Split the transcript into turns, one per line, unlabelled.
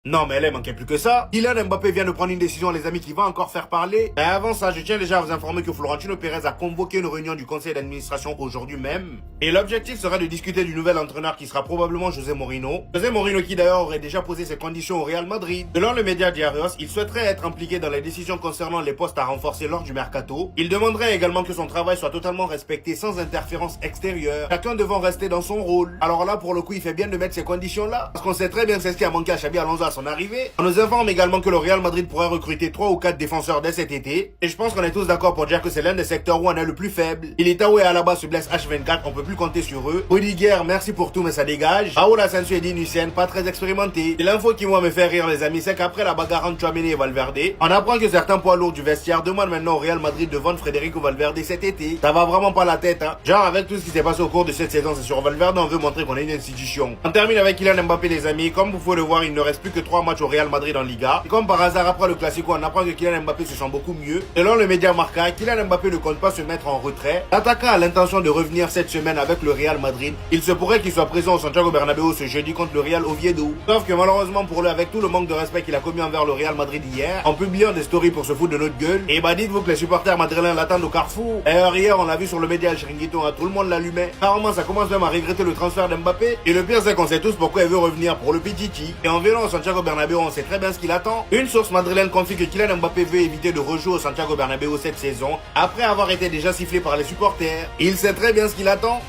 Non mais elle manquait plus que ça. Kylian Mbappé vient de prendre une décision les amis qui va encore faire parler. Mais avant ça, je tiens déjà à vous informer que Florentino Pérez a convoqué une réunion du conseil d'administration aujourd'hui même. Et l'objectif sera de discuter du nouvel entraîneur qui sera probablement José Mourinho. José Mourinho qui d'ailleurs aurait déjà posé ses conditions au Real Madrid. Selon le média Diarios, il souhaiterait être impliqué dans les décisions concernant les postes à renforcer lors du mercato. Il demanderait également que son travail soit totalement respecté sans interférence extérieure, chacun devant rester dans son rôle. Alors là pour le coup il fait bien de mettre ces conditions là, parce qu'on sait très bien que c'est ce qui a manqué à Xabi Alonso à son arrivée. On nous informe également que le Real Madrid pourrait recruter 3 ou 4 défenseurs dès cet été. Et je pense qu'on est tous d'accord pour dire que c'est l'un des secteurs où on est le plus faible. Militao et Alaba se blessent H24, on peut plus compter sur eux. Rudiger, merci pour tout mais ça dégage. Raúl Asensio et Dean Hussein, pas très expérimentés. Et l'info qui moi me fait rire les amis, c'est qu'après la bagarre entre Tchouaméni et Valverde, on apprend que certains poids lourds du vestiaire demandent maintenant au Real Madrid de vendre Federico Valverde cet été. Ça va vraiment pas la tête hein. Genre avec tout ce qui s'est passé au cours de cette saison, c'est sur Valverde on veut montrer qu'on est une institution. On termine avec Kylian Mbappé les amis, comme vous pouvez le voir il ne reste plus que 3 matchs au Real Madrid en Liga. Et comme par hasard après le Classico on apprend que Kylian Mbappé se sent beaucoup mieux. Selon le média Marca, Kylian Mbappé ne compte pas se mettre en retrait. L'attaquant a l'intention de revenir cette semaine avec le Real Madrid. Il se pourrait qu'il soit présent au Santiago Bernabéu ce jeudi contre le Real Oviedo. Sauf que malheureusement pour lui, avec tout le manque de respect qu'il a commis envers le Real Madrid hier, en publiant des stories pour se foutre de notre gueule, et bah dites-vous que les supporters madrilènes l'attendent au Carrefour. D'ailleurs hier on l'a vu sur le média El Chiringuito, hein, tout le monde l'allumait. Apparemment ça commence même à regretter le transfert d'Mbappé. Et le pire c'est qu'on sait tous pourquoi il veut revenir pour le Pichichi. Et en venant au Santiago Bernabéu on sait très bien ce qu'il attend. Une source madrilène confie que Kylian Mbappé veut éviter de rejouer au Santiago Bernabéu cette saison, après avoir été déjà sifflé par les supporters. Il sait très bien ce qu'il attend.